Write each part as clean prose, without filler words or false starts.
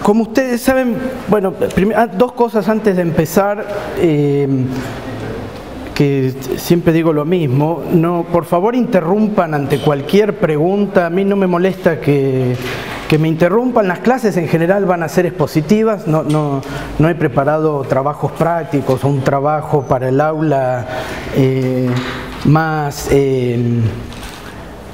como ustedes saben, bueno, dos cosas antes de empezar, que siempre digo lo mismo. No, por favor interrumpan ante cualquier pregunta. A mí no me molesta que me interrumpan. Las clases en general van a ser expositivas. No he preparado trabajos prácticos o un trabajo para el aula más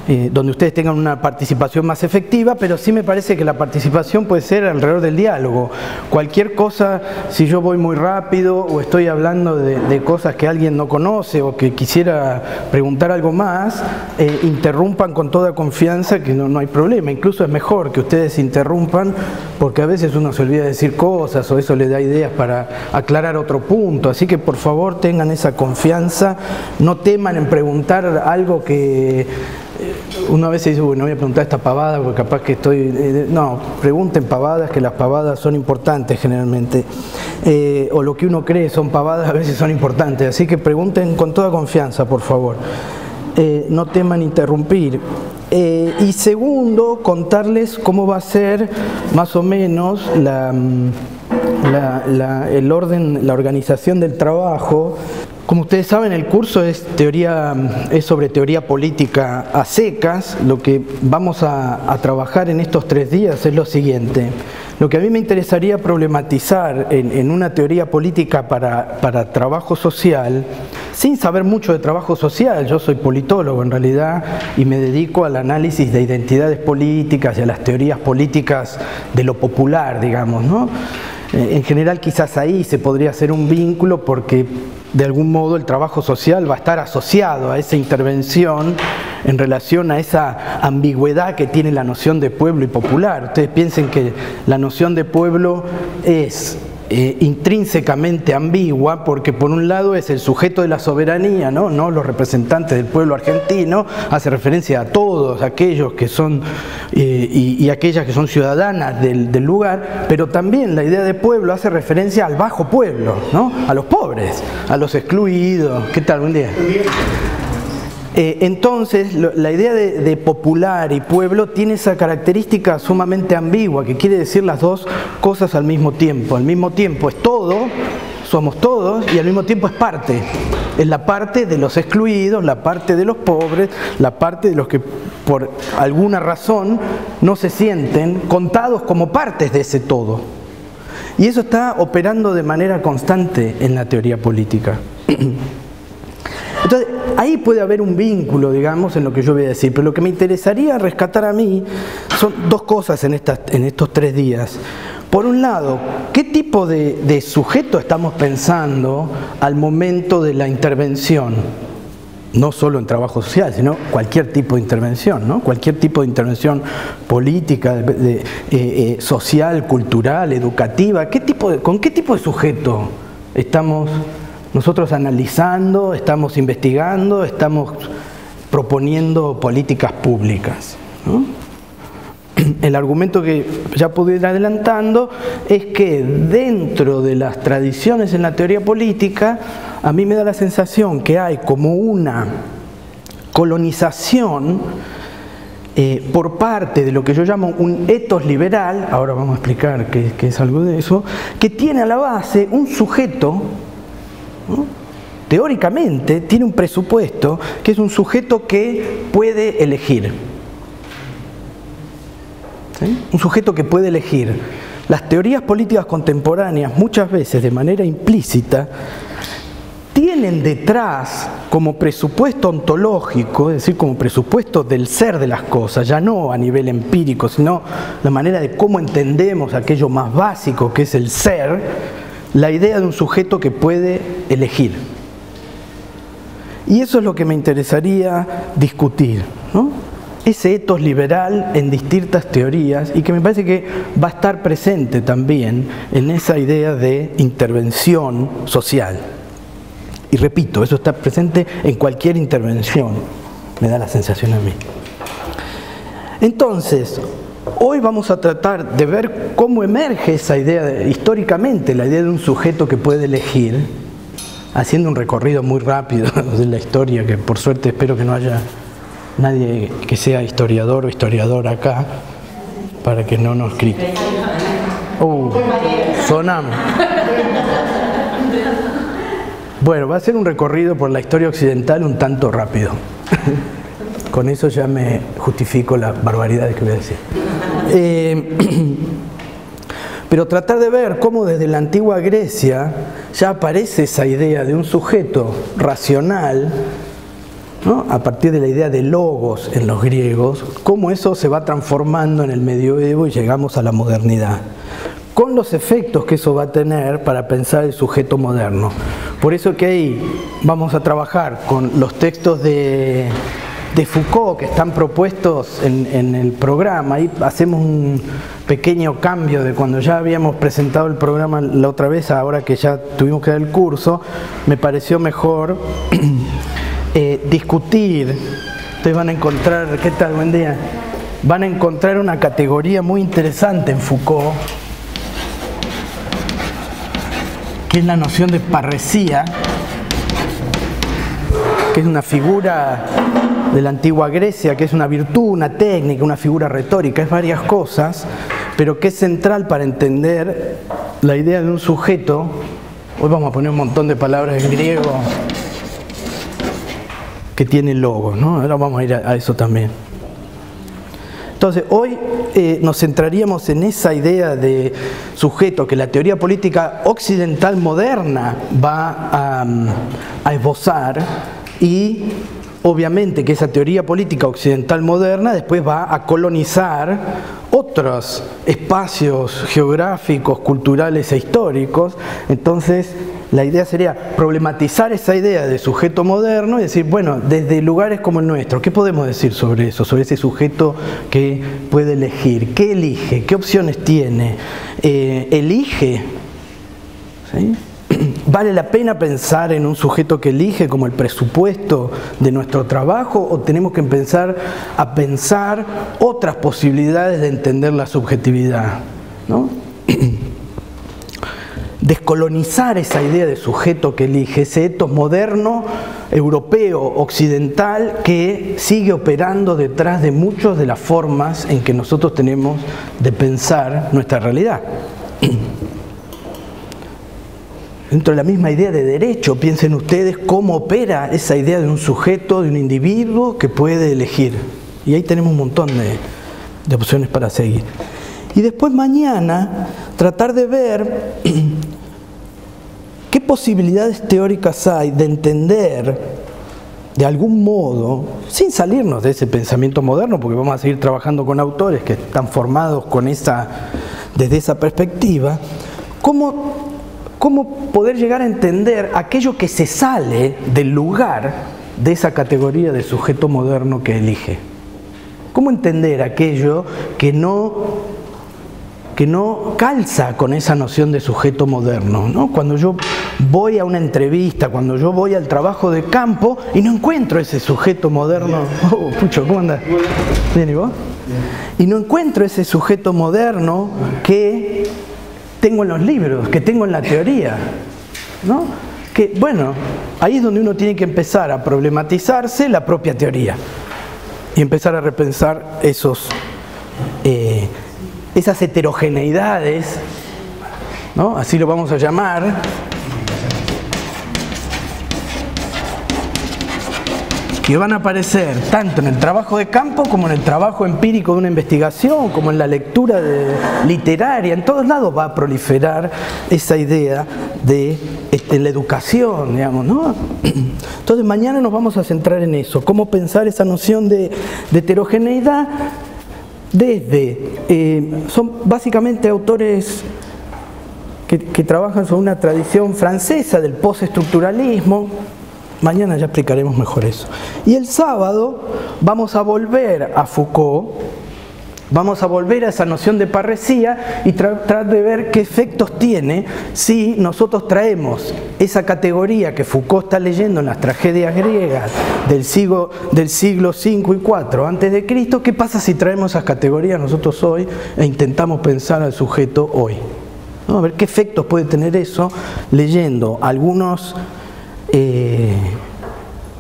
donde ustedes tengan una participación más efectiva, pero sí me parece que la participación puede ser alrededor del diálogo. Cualquier cosa, si yo voy muy rápido o estoy hablando de cosas que alguien no conoce o que quisiera preguntar algo más, interrumpan con toda confianza, que no hay problema. Incluso es mejor que ustedes interrumpan, porque a veces uno se olvida de decir cosas o eso le da ideas para aclarar otro punto. Así que por favor tengan esa confianza, no teman en preguntar algo que uno a veces dice, no voy a preguntar esta pavada porque capaz que estoy... No, pregunten pavadas, que las pavadas son importantes generalmente. O lo que uno cree son pavadas, a veces son importantes. Así que pregunten con toda confianza, por favor. No teman interrumpir. Y segundo, contarles cómo va a ser más o menos el orden, la organización del trabajo. Como ustedes saben, el curso es sobre teoría política a secas. Lo que vamos a trabajar en estos 3 días es lo siguiente. Lo que a mí me interesaría problematizar en una teoría política para trabajo social, sin saber mucho de trabajo social. Yo soy politólogo en realidad y me dedico al análisis de identidades políticas y a las teorías políticas de lo popular, digamos, ¿no? En general quizás ahí se podría hacer un vínculo porque de algún modo el trabajo social va a estar asociado a esa intervención en relación a esa ambigüedad que tiene la noción de pueblo y popular. Ustedes piensen que la noción de pueblo es intrínsecamente ambigua porque por un lado es el sujeto de la soberanía, no los representantes del pueblo argentino, hace referencia a todos aquellos que son y aquellas que son ciudadanas del lugar, pero también la idea de pueblo hace referencia al bajo pueblo, ¿no? A los pobres, a los excluidos. ¿Qué tal? Buen día. Entonces, la idea de popular y pueblo tiene esa característica sumamente ambigua, que quiere decir las dos cosas al mismo tiempo. Al mismo tiempo es todo, somos todos, y al mismo tiempo es parte. Es la parte de los excluidos, la parte de los pobres, la parte de los que por alguna razón no se sienten contados como partes de ese todo. Y eso está operando de manera constante en la teoría política. Entonces, ahí puede haber un vínculo, digamos, en lo que yo voy a decir, pero lo que me interesaría rescatar a mí son dos cosas en estos 3 días. Por un lado, ¿qué tipo de sujeto estamos pensando al momento de la intervención? No solo en trabajo social, sino cualquier tipo de intervención, ¿no? Cualquier tipo de intervención política, social, cultural, educativa. ¿Con qué tipo de sujeto estamos nosotros analizando, estamos investigando, estamos proponiendo políticas públicas, ¿no? El argumento que ya pude ir adelantando es que dentro de las tradiciones en la teoría política, a mí me da la sensación que hay como una colonización por parte de lo que yo llamo un etos liberal, ahora vamos a explicar qué es algo de eso, que tiene a la base un sujeto, ¿no? Teóricamente tiene un presupuesto que es un sujeto que puede elegir. ¿Sí? Un sujeto que puede elegir. Las teorías políticas contemporáneas muchas veces de manera implícita tienen detrás como presupuesto ontológico, es decir, como presupuesto del ser de las cosas, ya no a nivel empírico, sino la manera de cómo entendemos aquello más básico que es el ser, la idea de un sujeto que puede elegir. Y eso es lo que me interesaría discutir, ¿no? Ese etos liberal en distintas teorías y que me parece que va a estar presente también en esa idea de intervención social. Y repito, eso está presente en cualquier intervención, me da la sensación a mí. Entonces, hoy vamos a tratar de ver cómo emerge esa idea, históricamente, la idea de un sujeto que puede elegir, haciendo un recorrido muy rápido de la historia, que por suerte espero que no haya nadie que sea historiador o historiadora acá, para que no nos critiquen. Sonamos. Bueno, va a ser un recorrido por la historia occidental un tanto rápido. Con eso ya me justifico las barbaridades que voy a decir. Pero tratar de ver cómo desde la antigua Grecia ya aparece esa idea de un sujeto racional, ¿no? A partir de la idea de logos en los griegos, cómo eso se va transformando en el medioevo y llegamos a la modernidad, con los efectos que eso va a tener para pensar el sujeto moderno. Por eso que ahí vamos a trabajar con los textos de Foucault que están propuestos en el programa. Ahí hacemos un pequeño cambio de cuando ya habíamos presentado el programa la otra vez, ahora que ya tuvimos que dar el curso, me pareció mejor discutir. Ustedes van a encontrar, ¿qué tal? Buen día. Van a encontrar una categoría muy interesante en Foucault, que es la noción de parresía, que es una figura de la antigua Grecia, que es una virtud, una técnica, una figura retórica, es varias cosas, pero que es central para entender la idea de un sujeto. Hoy vamos a poner un montón de palabras en griego que tienen logos, ¿no? Ahora vamos a ir a eso también. Entonces, hoy nos centraríamos en esa idea de sujeto que la teoría política occidental moderna va a esbozar, y obviamente que esa teoría política occidental moderna después va a colonizar otros espacios geográficos, culturales e históricos. Entonces, la idea sería problematizar esa idea de sujeto moderno y decir, bueno, desde lugares como el nuestro, ¿qué podemos decir sobre eso? Sobre ese sujeto que puede elegir. ¿Qué elige? ¿Qué opciones tiene? ¿Elige? ¿Sí? ¿Vale la pena pensar en un sujeto que elige como el presupuesto de nuestro trabajo, o tenemos que empezar a pensar otras posibilidades de entender la subjetividad, ¿no? Descolonizar esa idea de sujeto que elige, ese etos moderno, europeo, occidental, que sigue operando detrás de muchas de las formas en que nosotros tenemos de pensar nuestra realidad. Dentro de la misma idea de derecho, piensen ustedes cómo opera esa idea de un sujeto, de un individuo que puede elegir. Y ahí tenemos un montón de opciones para seguir. Y después mañana tratar de ver qué posibilidades teóricas hay de entender de algún modo, sin salirnos de ese pensamiento moderno, porque vamos a seguir trabajando con autores que están formados con desde esa perspectiva, cómo poder llegar a entender aquello que se sale del lugar de esa categoría de sujeto moderno que elige. ¿Cómo entender aquello que no calza con esa noción de sujeto moderno, ¿no? Cuando yo voy a una entrevista, cuando yo voy al trabajo de campo y no encuentro ese sujeto moderno. Oh, Pucho, ¿cómo andás? ¿Bien y vos? Y no encuentro ese sujeto moderno que tengo en los libros, que tengo en la teoría, ¿no? Que, bueno, ahí es donde uno tiene que empezar a problematizarse la propia teoría y empezar a repensar esas heterogeneidades, ¿no? Así lo vamos a llamar, que van a aparecer tanto en el trabajo de campo como en el trabajo empírico de una investigación, como en la lectura literaria. En todos lados va a proliferar esa idea de la educación, digamos, ¿no? Entonces mañana nos vamos a centrar en eso, cómo pensar esa noción de heterogeneidad son básicamente autores que trabajan sobre una tradición francesa del postestructuralismo. Mañana ya explicaremos mejor eso. Y el sábado vamos a volver a Foucault, vamos a volver a esa noción de parresía y tratar de ver qué efectos tiene si nosotros traemos esa categoría que Foucault está leyendo en las tragedias griegas del siglo V y IV antes de Cristo. ¿Qué pasa si traemos esas categorías nosotros hoy e intentamos pensar al sujeto hoy? ¿No? A ver qué efectos puede tener eso leyendo algunos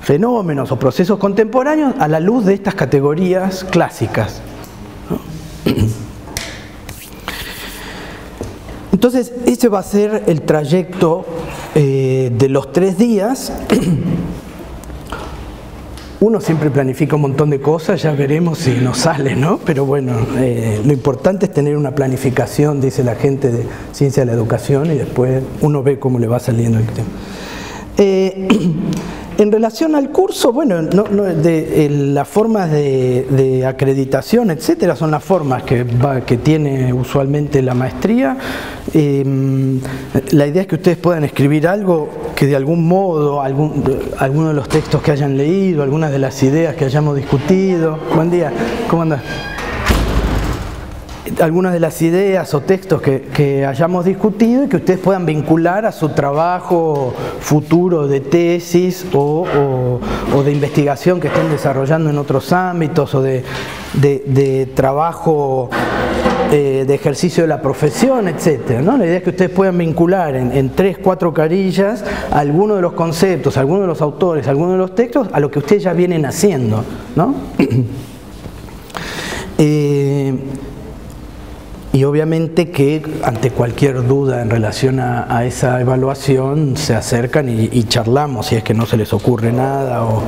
fenómenos o procesos contemporáneos a la luz de estas categorías clásicas, ¿no? Entonces, ese va a ser el trayecto de los 3 días. Uno siempre planifica un montón de cosas, ya veremos si nos sale, ¿no? Pero bueno, lo importante es tener una planificación, dice la gente de Ciencia de la Educación, y después uno ve cómo le va saliendo el tema. En relación al curso, bueno, las formas de acreditación, etcétera, son las formas que tiene usualmente la maestría. La idea es que ustedes puedan escribir algo que de algún modo, alguno de los textos que hayan leído, algunas de las ideas que hayamos discutido. Buen día, ¿cómo andas? Algunas de las ideas o textos que hayamos discutido y que ustedes puedan vincular a su trabajo futuro de tesis o de investigación que estén desarrollando en otros ámbitos, o de trabajo de ejercicio de la profesión, etcétera, ¿no? La idea es que ustedes puedan vincular en 3, 4 carillas algunos de los conceptos, algunos de los autores, algunos de los textos a lo que ustedes ya vienen haciendo, ¿no? Y obviamente que ante cualquier duda en relación a esa evaluación se acercan y charlamos si es que no se les ocurre nada, o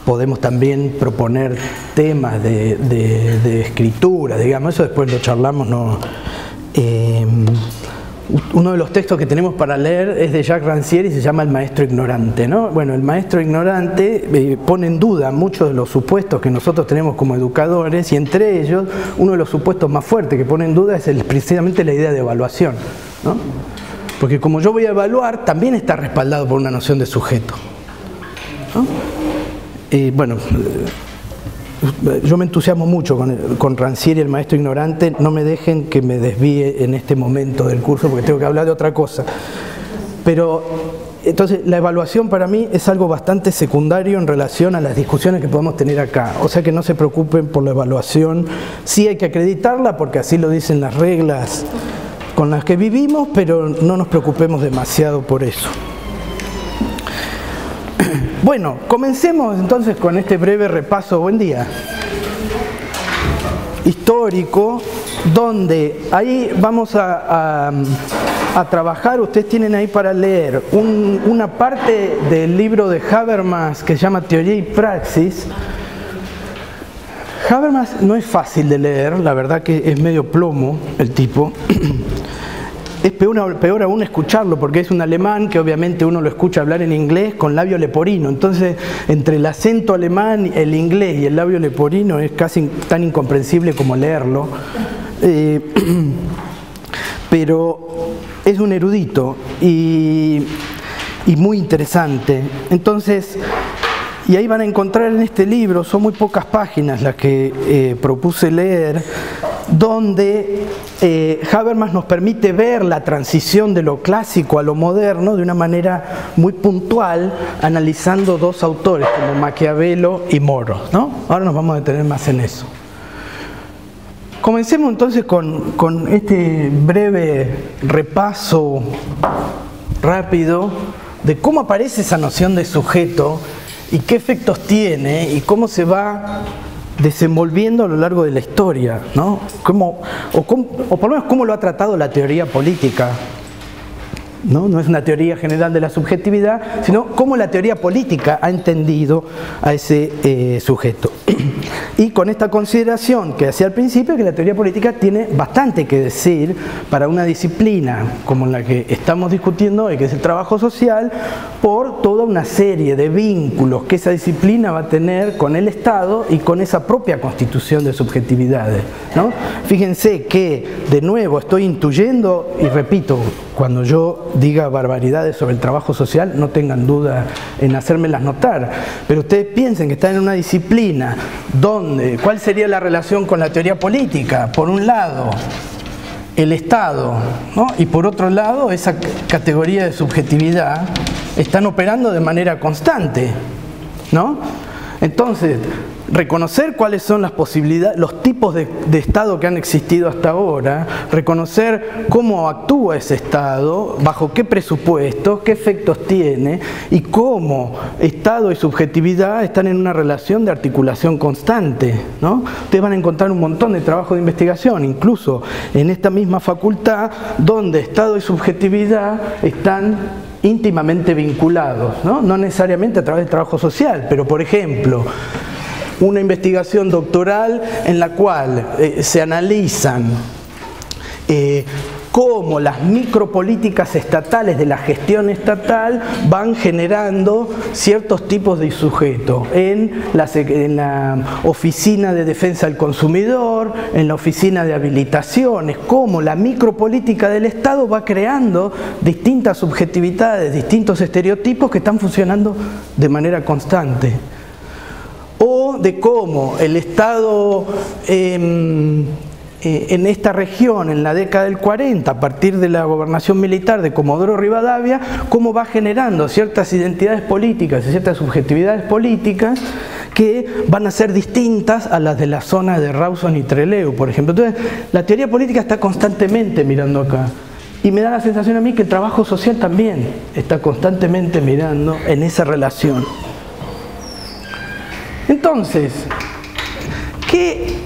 podemos también proponer temas de escritura, digamos, eso después lo charlamos, ¿no? Uno de los textos que tenemos para leer es de Jacques Rancière y se llama El maestro ignorante, ¿no? Bueno, el maestro ignorante pone en duda muchos de los supuestos que nosotros tenemos como educadores, y entre ellos uno de los supuestos más fuertes que pone en duda es precisamente la idea de evaluación, ¿no? Porque como yo voy a evaluar, también está respaldado por una noción de sujeto, ¿no? Bueno, yo me entusiasmo mucho con Rancière y el maestro ignorante. No me dejen que me desvíe en este momento del curso porque tengo que hablar de otra cosa. Pero entonces la evaluación para mí es algo bastante secundario en relación a las discusiones que podemos tener acá. O sea que no se preocupen por la evaluación. Sí hay que acreditarla porque así lo dicen las reglas con las que vivimos, pero no nos preocupemos demasiado por eso. Bueno, comencemos entonces con este breve repaso, buen día, histórico, donde ahí vamos a trabajar. Ustedes tienen ahí para leer una parte del libro de Habermas que se llama Teoría y Praxis. Habermas no es fácil de leer, la verdad que es medio plomo el tipo. Es peor aún escucharlo, porque es un alemán que obviamente uno lo escucha hablar en inglés con labio leporino. Entonces, entre el acento alemán, el inglés y el labio leporino es casi tan incomprensible como leerlo. Pero es un erudito y muy interesante. Entonces, y ahí van a encontrar en este libro, son muy pocas páginas las que propuse leer, donde Habermas nos permite ver la transición de lo clásico a lo moderno de una manera muy puntual, analizando 2 autores como Maquiavelo y Moro, ¿no? Ahora nos vamos a detener más en eso. Comencemos entonces con este breve repaso rápido de cómo aparece esa noción de sujeto y qué efectos tiene y cómo se va desenvolviendo a lo largo de la historia, ¿no? O por lo menos cómo lo ha tratado la teoría política, ¿no? No es una teoría general de la subjetividad, sino cómo la teoría política ha entendido a ese sujeto. Y con esta consideración que hacía al principio, que la teoría política tiene bastante que decir para una disciplina como la que estamos discutiendo hoy, que es el trabajo social, por toda una serie de vínculos que esa disciplina va a tener con el Estado y con esa propia constitución de subjetividades, ¿no? Fíjense que, de nuevo, estoy intuyendo, y repito, cuando yo diga barbaridades sobre el trabajo social, no tengan duda en hacérmelas notar, pero ustedes piensen que están en una disciplina donde, ¿cuál sería la relación con la teoría política? Por un lado, el Estado, ¿no? Y por otro lado, esa categoría de subjetividad están operando de manera constante, ¿no? Entonces, reconocer cuáles son las posibilidades, los tipos de Estado que han existido hasta ahora, reconocer cómo actúa ese Estado, bajo qué presupuestos, qué efectos tiene y cómo Estado y subjetividad están en una relación de articulación constante, ¿no? Ustedes van a encontrar un montón de trabajo de investigación, incluso en esta misma facultad, donde Estado y subjetividad están íntimamente vinculados, ¿no? No necesariamente a través del trabajo social, pero por ejemplo, una investigación doctoral en la cual se analizan cómo las micropolíticas estatales de la gestión estatal van generando ciertos tipos de sujetos en la oficina de defensa del consumidor, en la oficina de habilitaciones, cómo la micropolítica del Estado va creando distintas subjetividades, distintos estereotipos que están funcionando de manera constante. O de cómo el Estado en esta región, en la década del 40, a partir de la gobernación militar de Comodoro Rivadavia, cómo va generando ciertas identidades políticas y ciertas subjetividades políticas que van a ser distintas a las de la zona de Rawson y Trelew, por ejemplo. Entonces, la teoría política está constantemente mirando acá. Y me da la sensación a mí que el trabajo social también está constantemente mirando en esa relación. Entonces, ¿qué?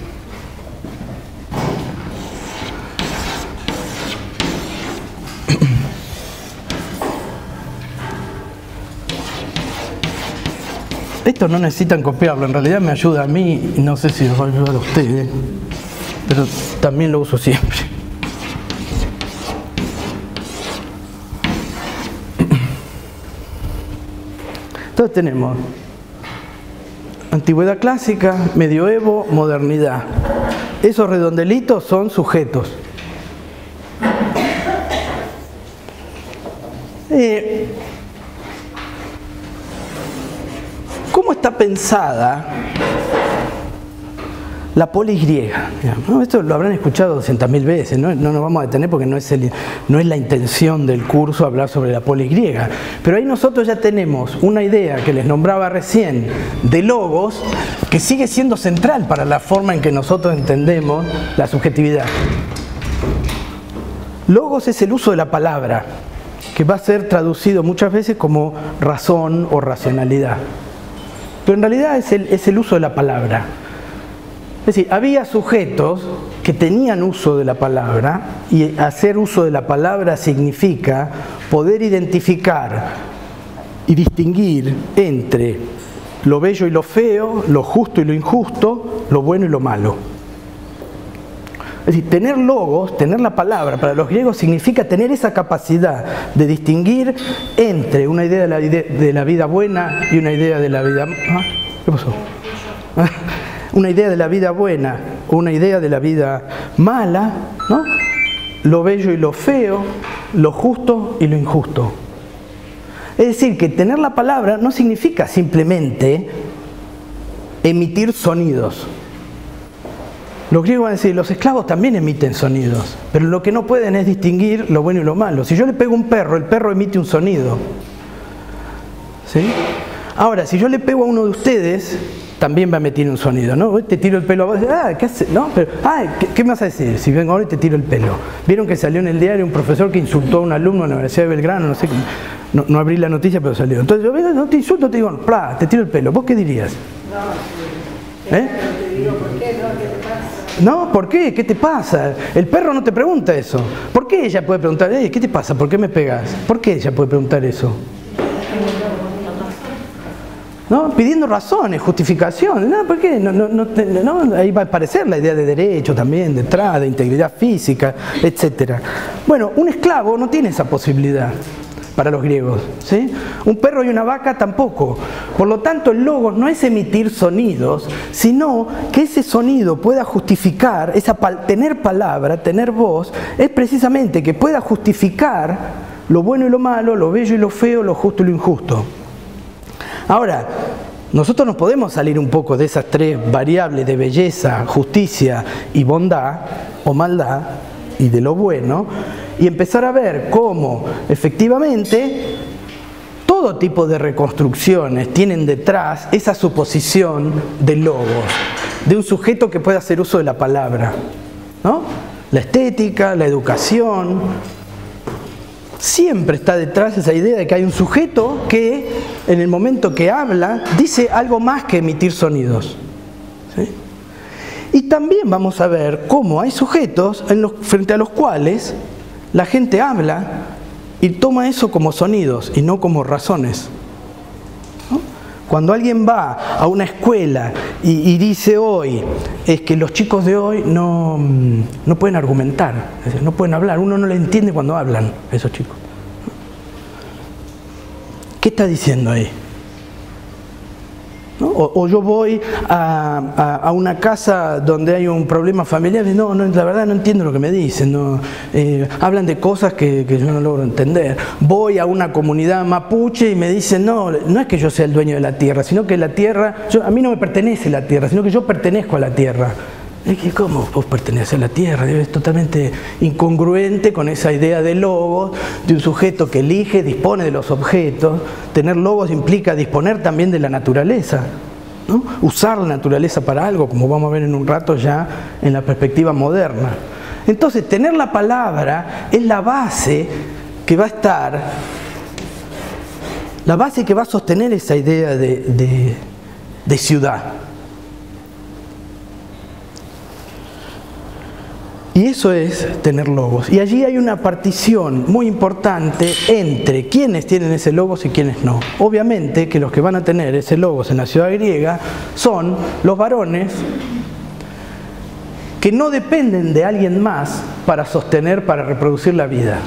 Esto no necesitan copiarlo, en realidad me ayuda a mí, y no sé si os va a ayudar a ustedes, pero también lo uso siempre. Entonces tenemos antigüedad clásica, medioevo, modernidad. Esos redondelitos son sujetos. ¿Cómo está pensada la polis griega? Esto lo habrán escuchado 200.000 veces, no nos vamos a detener porque no es la intención del curso hablar sobre la polis griega. Pero ahí nosotros ya tenemos una idea que les nombraba recién de logos, que sigue siendo central para la forma en que nosotros entendemos la subjetividad. Logos es el uso de la palabra, que va a ser traducido muchas veces como razón o racionalidad. Pero en realidad es el uso de la palabra. Es decir, había sujetos que tenían uso de la palabra, y hacer uso de la palabra significa poder identificar y distinguir entre lo bello y lo feo, lo justo y lo injusto, lo bueno y lo malo. Es decir, tener logos, tener la palabra para los griegos significa tener esa capacidad de distinguir entre una idea de la vida buena y una idea de la vida... ¿Qué pasó? Una idea de la vida buena, una idea de la vida mala, ¿no? Lo bello y lo feo, lo justo y lo injusto. Es decir, que tener la palabra no significa simplemente emitir sonidos. Los griegos van a decir, los esclavos también emiten sonidos, pero lo que no pueden es distinguir lo bueno y lo malo. Si yo le pego a un perro, el perro emite un sonido. ¿Sí? Ahora, si yo le pego a uno de ustedes, también va a emitir un sonido, ¿no? Hoy te tiro el pelo a vos, ¿qué haces? ¿No? Pero, ¿qué me vas a decir? Si vengo ahora y te tiro el pelo. ¿Vieron que salió en el diario un profesor que insultó a un alumno de la Universidad de Belgrano? No sé, no abrí la noticia, pero salió. Entonces yo vengo, no te insulto, te digo, te tiro el pelo. ¿Vos qué dirías? No, te digo, ¿por qué? No, ¿qué te pasa? No, ¿por qué? ¿Qué te pasa? El perro no te pregunta eso. ¿Por qué ella puede preguntar, ¿qué te pasa? ¿Por qué me pegas? ¿Por qué ella puede preguntar eso? ¿No? Pidiendo razones, justificaciones. No, ¿por qué? No, ahí va a aparecer la idea de derecho también detrás, de integridad física, etc. Bueno, un esclavo no tiene esa posibilidad para los griegos, ¿sí? Un perro y una vaca tampoco. Por lo tanto, el logos no es emitir sonidos, sino que ese sonido pueda justificar, tener palabra, tener voz, es precisamente que pueda justificar lo bueno y lo malo, lo bello y lo feo, lo justo y lo injusto. Ahora, nosotros nos podemos salir un poco de esas tres variables de belleza, justicia y bondad o maldad y de lo bueno y empezar a ver cómo efectivamente todo todo tipo de reconstrucciones tienen detrás esa suposición de logos, de un sujeto que puede hacer uso de la palabra, ¿no? La estética, la educación, siempre está detrás esa idea de que hay un sujeto que en el momento que habla dice algo más que emitir sonidos, ¿sí? Y también vamos a ver cómo hay sujetos frente a los cuales la gente habla y toma eso como sonidos y no como razones, ¿no? Cuando alguien va a una escuela y dice hoy, es que los chicos de hoy no pueden argumentar, es decir, no pueden hablar, uno no le entiende cuando hablan a esos chicos. ¿Qué está diciendo ahí? ¿No? O yo voy a una casa donde hay un problema familiar y no, la verdad no entiendo lo que me dicen, hablan de cosas que yo no logro entender. Voy a una comunidad mapuche y me dicen, no es que yo sea el dueño de la tierra, sino que la tierra, a mí no me pertenece la tierra, sino que yo pertenezco a la tierra. ¿Cómo vos pertenecés a la tierra? Es totalmente incongruente con esa idea de logos, de un sujeto que elige, dispone de los objetos. Tener logos implica disponer también de la naturaleza, ¿no? Usar la naturaleza para algo, como vamos a ver en un rato ya en la perspectiva moderna. Entonces, tener la palabra es la base que va a estar, la base que va a sostener esa idea de ciudad. Y eso es tener logos. Y allí hay una partición muy importante entre quienes tienen ese logos y quienes no. Obviamente que los que van a tener ese logos en la ciudad griega son los varones que no dependen de alguien más para sostener, para reproducir la vida.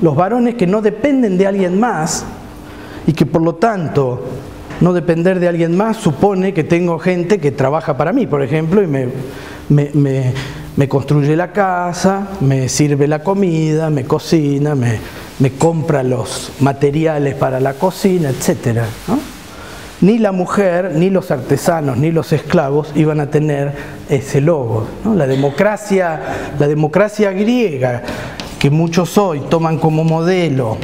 Los varones que no dependen de alguien más y que por lo tanto no depender de alguien más supone que tengo gente que trabaja para mí, por ejemplo, y me construye la casa, me sirve la comida, me cocina, me compra los materiales para la cocina, etc., ¿no? Ni la mujer, ni los artesanos, ni los esclavos iban a tener ese logo, ¿no? La democracia griega, que muchos hoy toman como modelo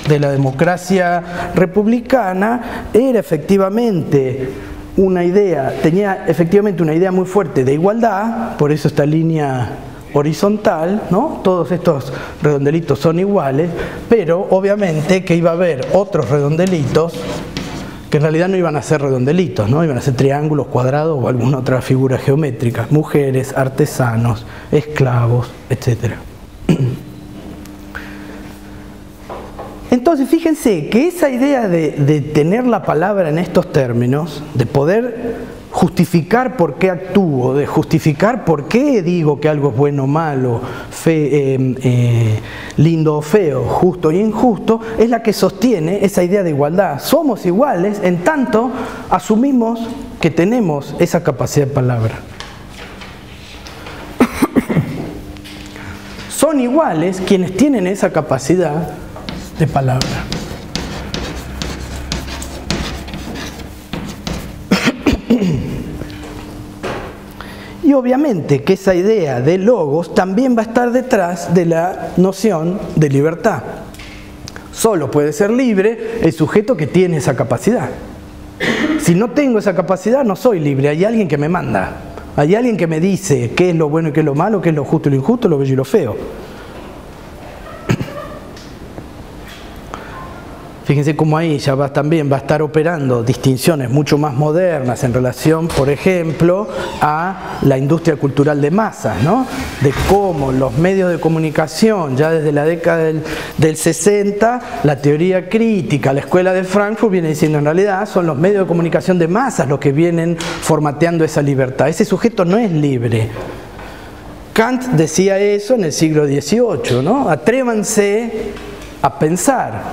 de la democracia republicana, era efectivamente una idea, tenía efectivamente una idea muy fuerte de igualdad, por eso esta línea horizontal, ¿no? Todos estos redondelitos son iguales, pero obviamente que iba a haber otros redondelitos que en realidad no iban a ser redondelitos, ¿no? Iban a ser triángulos, cuadrados o alguna otra figura geométrica, mujeres, artesanos, esclavos, etc. Entonces, fíjense que esa idea de tener la palabra en estos términos, de poder justificar por qué actúo, de justificar por qué digo que algo es bueno o malo, lindo o feo, justo y injusto, es la que sostiene esa idea de igualdad. Somos iguales en tanto asumimos que tenemos esa capacidad de palabra. Son iguales quienes tienen esa capacidad de palabra. Y obviamente que esa idea de logos también va a estar detrás de la noción de libertad. Solo puede ser libre el sujeto que tiene esa capacidad. Si no tengo esa capacidad, no soy libre, hay alguien que me manda. Hay alguien que me dice qué es lo bueno y qué es lo malo, qué es lo justo y lo injusto, lo bello y lo feo. Fíjense cómo ahí ya también va a estar operando distinciones mucho más modernas en relación, por ejemplo, a la industria cultural de masas, ¿no? De cómo los medios de comunicación, ya desde la década del 60, la teoría crítica, la escuela de Frankfurt viene diciendo en realidad son los medios de comunicación de masas los que vienen formateando esa libertad. Ese sujeto no es libre. Kant decía eso en el siglo XVIII, ¿no? Atrévanse a pensar.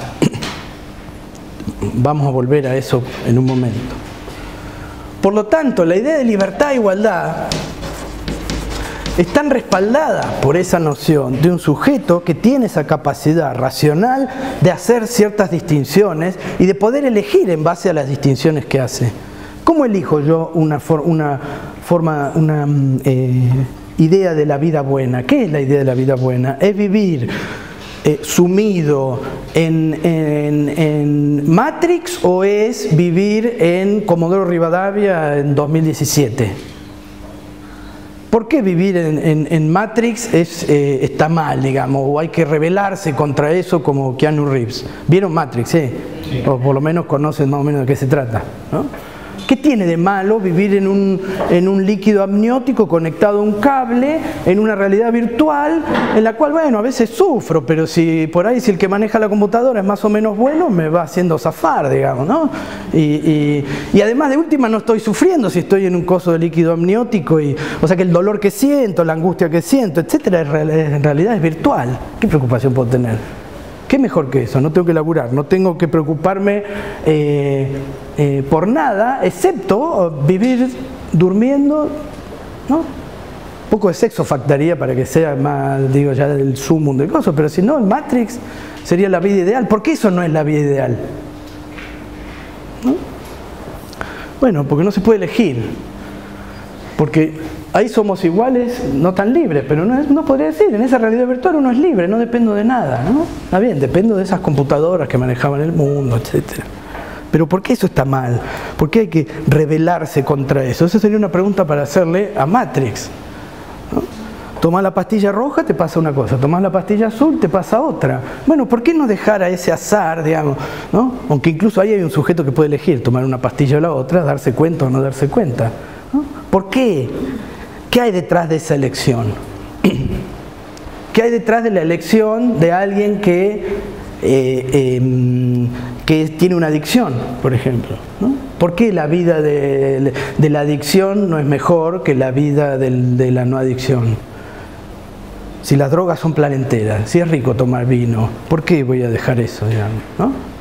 Vamos a volver a eso en un momento. Por lo tanto, la idea de libertad e igualdad están respaldadas por esa noción de un sujeto que tiene esa capacidad racional de hacer ciertas distinciones y de poder elegir en base a las distinciones que hace. ¿Cómo elijo yo una idea de la vida buena? ¿Qué es la idea de la vida buena? Es vivir sumido en Matrix o es vivir en Comodoro Rivadavia en 2017? ¿Por qué vivir en Matrix está mal, digamos, o hay que rebelarse contra eso como Keanu Reeves? ¿Vieron Matrix, Sí. O por lo menos conocen más o menos de qué se trata, ¿no? ¿Qué tiene de malo vivir en un líquido amniótico conectado a un cable, en una realidad virtual, en la cual, bueno, a veces sufro, pero si por ahí, si el que maneja la computadora es más o menos bueno, me va haciendo zafar, digamos, ¿no? Y además, de última, no estoy sufriendo si estoy en un coso de líquido amniótico, o sea que el dolor que siento, la angustia que siento, etcétera, en realidad es virtual. ¿Qué preocupación puedo tener? ¿Qué mejor que eso? No tengo que laburar, no tengo que preocuparme por nada, excepto vivir durmiendo, ¿no? Un poco de sexo faltaría para que sea más, digo, ya del sumum de cosas, pero si no, el Matrix sería la vida ideal. ¿Por qué eso no es la vida ideal? ¿No? Bueno, porque no se puede elegir. Porque ahí somos iguales, no tan libres, pero no podría decir, en esa realidad virtual uno es libre, no dependo de nada, ¿no? Está bien, dependo de esas computadoras que manejaban el mundo, etc. Pero ¿por qué eso está mal? ¿Por qué hay que rebelarse contra eso? Esa sería una pregunta para hacerle a Matrix, ¿no? Tomás la pastilla roja, te pasa una cosa, tomás la pastilla azul, te pasa otra. Bueno, ¿por qué no dejar a ese azar, digamos, ¿no? Aunque incluso ahí hay un sujeto que puede elegir tomar una pastilla o la otra, darse cuenta o no darse cuenta, ¿no? ¿Por qué? ¿Qué hay detrás de esa elección? ¿Qué hay detrás de la elección de alguien que tiene una adicción, por ejemplo, ¿no? ¿Por qué la vida de la adicción no es mejor que la vida de la no adicción? Si las drogas son placenteras, si es rico tomar vino, ¿por qué voy a dejar eso, digamos, ¿no?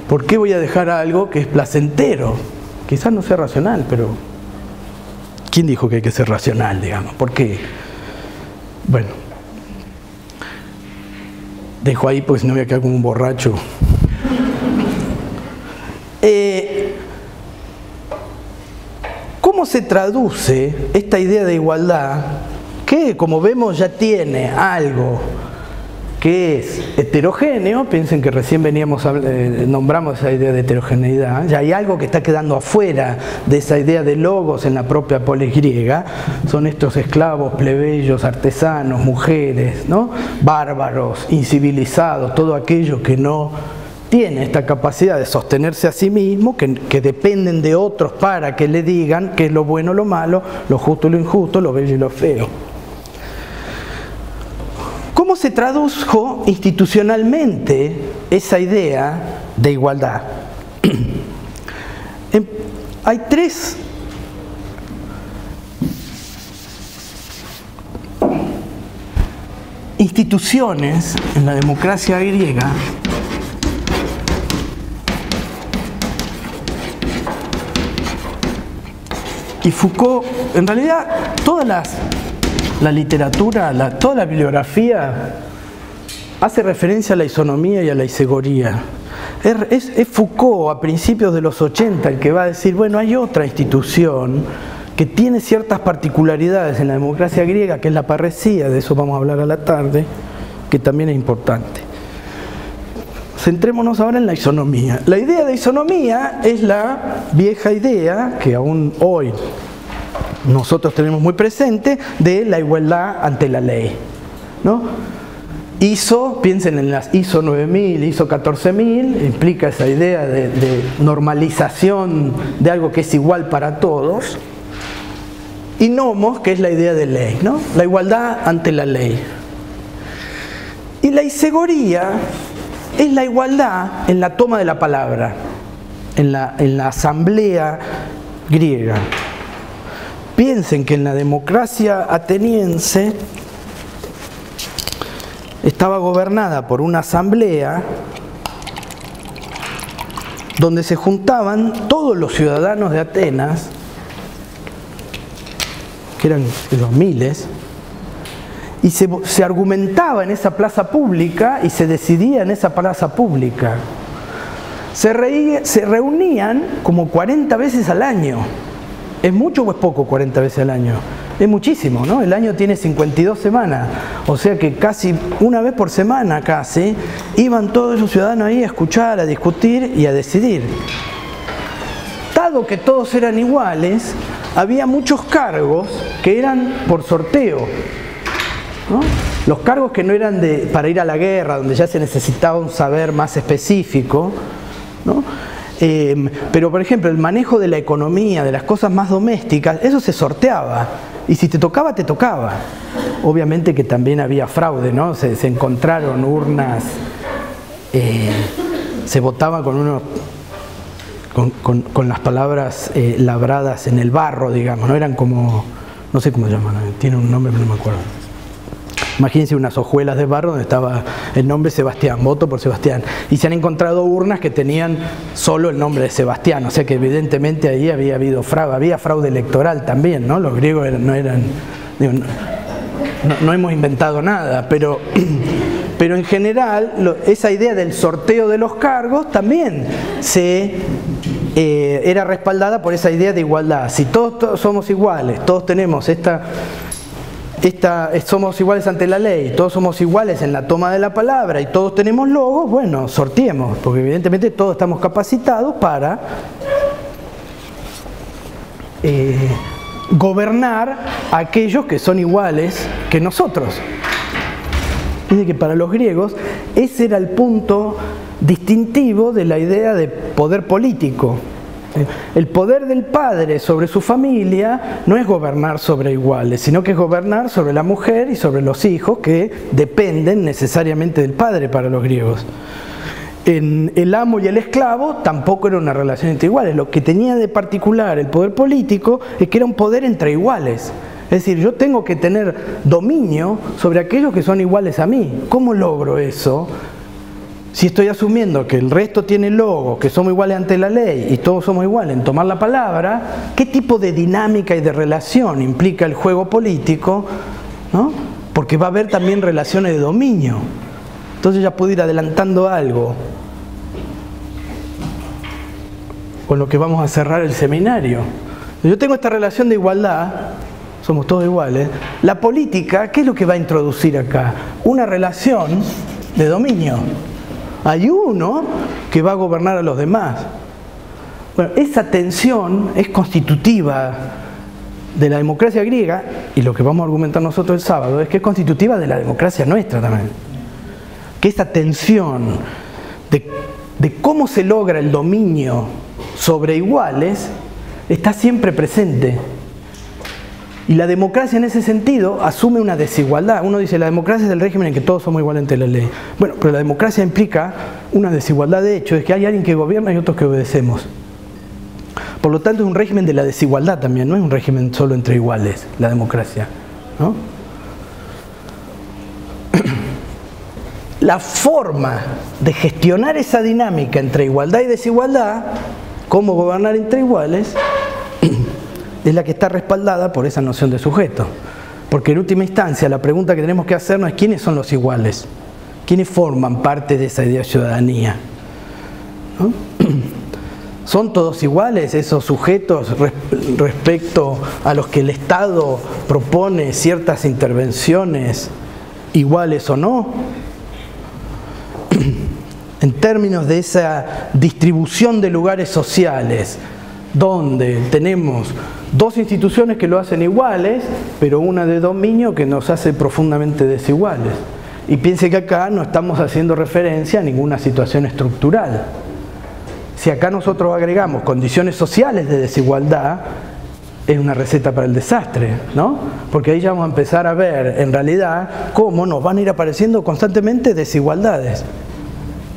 ¿Por qué voy a dejar algo que es placentero? Quizás no sea racional, pero ¿quién dijo que hay que ser racional, digamos? ¿Por qué? Bueno, dejo ahí porque si no voy a quedar como un borracho. ¿Cómo se traduce esta idea de igualdad que, como vemos, ya tiene algo que es heterogéneo? Piensen que recién nombramos esa idea de heterogeneidad. Ya hay algo que está quedando afuera de esa idea de logos en la propia polis griega. Son estos esclavos, plebeyos, artesanos, mujeres, ¿no? Bárbaros, incivilizados, todo aquello que no tiene esta capacidad de sostenerse a sí mismo, que dependen de otros para que le digan qué es lo bueno o lo malo, lo justo y lo injusto, lo bello y lo feo. ¿Cómo se tradujo institucionalmente esa idea de igualdad? Hay tres instituciones en la democracia griega y Foucault, en realidad toda la literatura, toda la bibliografía hace referencia a la isonomía y a la isegoría. Es Foucault a principios de los 80 el que va a decir, bueno, hay otra institución que tiene ciertas particularidades en la democracia griega, que es la parresía, de eso vamos a hablar a la tarde, que también es importante. Centrémonos ahora en la isonomía. La idea de isonomía es la vieja idea, que aún hoy nosotros tenemos muy presente, de la igualdad ante la ley, ¿no? Piensen en las ISO 9000, ISO 14000, implica esa idea de normalización de algo que es igual para todos. Y nomos, que es la idea de ley, ¿no? La igualdad ante la ley. Y la isegoría es la igualdad en la toma de la palabra, en la asamblea griega. Piensen que en la democracia ateniense estaba gobernada por una asamblea donde se juntaban todos los ciudadanos de Atenas, que eran los miles, y se argumentaba en esa plaza pública y se decidía en esa plaza pública. Se reunían como 40 veces al año. ¿Es mucho o es poco 40 veces al año? Es muchísimo, ¿no? El año tiene 52 semanas, o sea que casi una vez por semana casi iban todos esos ciudadanos ahí a escuchar, a discutir y a decidir. Dado que todos eran iguales, había muchos cargos que eran por sorteo, ¿no? Los cargos que no eran para ir a la guerra, donde ya se necesitaba un saber más específico, ¿no? Pero por ejemplo, el manejo de la economía, de las cosas más domésticas, eso se sorteaba. Y si te tocaba, te tocaba. Obviamente que también había fraude, ¿no? Se encontraron urnas, se votaba con unos... Con las palabras labradas en el barro, digamos, ¿no? Eran como, no sé cómo se llaman, tiene un nombre pero no me acuerdo. Imagínense unas hojuelas de barro donde estaba el nombre Sebastián, voto por Sebastián. Y se han encontrado urnas que tenían solo el nombre de Sebastián, o sea que evidentemente ahí había habido fraude, había fraude electoral también, ¿no? Los griegos no eran, digo, no hemos inventado nada, pero en general esa idea del sorteo de los cargos también era respaldada por esa idea de igualdad. Si todos somos iguales, todos tenemos somos iguales ante la ley, todos somos iguales en la toma de la palabra y todos tenemos logos, bueno, sorteemos, porque evidentemente todos estamos capacitados para gobernar a aquellos que son iguales que nosotros. Es que para los griegos ese era el punto distintivo de la idea de poder político. El poder del padre sobre su familia no es gobernar sobre iguales, sino que es gobernar sobre la mujer y sobre los hijos que dependen necesariamente del padre para los griegos. En el amo y el esclavo tampoco era una relación entre iguales. Lo que tenía de particular el poder político es que era un poder entre iguales. Es decir, yo tengo que tener dominio sobre aquellos que son iguales a mí. ¿Cómo logro eso? Si estoy asumiendo que el resto tiene logos, que somos iguales ante la ley y todos somos iguales en tomar la palabra, ¿qué tipo de dinámica y de relación implica el juego político? ¿No? Porque va a haber también relaciones de dominio. Entonces ya puedo ir adelantando algo con lo que vamos a cerrar el seminario. Yo tengo esta relación de igualdad, somos todos iguales. La política, ¿qué es lo que va a introducir acá? Una relación de dominio. Hay uno que va a gobernar a los demás. Bueno, esa tensión es constitutiva de la democracia griega, y lo que vamos a argumentar nosotros el sábado es que es constitutiva de la democracia nuestra también. Que esa tensión de cómo se logra el dominio sobre iguales está siempre presente. Y la democracia en ese sentido asume una desigualdad. Uno dice, la democracia es el régimen en que todos somos iguales ante la ley. Bueno, pero la democracia implica una desigualdad de hecho, es que hay alguien que gobierna y otros que obedecemos. Por lo tanto es un régimen de la desigualdad también, no es un régimen solo entre iguales, la democracia, ¿no? La forma de gestionar esa dinámica entre igualdad y desigualdad, cómo gobernar entre iguales, es la que está respaldada por esa noción de sujeto. Porque en última instancia la pregunta que tenemos que hacernos es ¿quiénes son los iguales? ¿Quiénes forman parte de esa idea de ciudadanía? ¿No? ¿Son todos iguales esos sujetos respecto a los que el Estado propone ciertas intervenciones, iguales o no? En términos de esa distribución de lugares sociales, donde tenemos dos instituciones que lo hacen iguales, pero una de dominio que nos hace profundamente desiguales. Y piense que acá no estamos haciendo referencia a ninguna situación estructural. Si acá nosotros agregamos condiciones sociales de desigualdad, es una receta para el desastre, ¿no? Porque ahí ya vamos a empezar a ver, en realidad, cómo nos van a ir apareciendo constantemente desigualdades.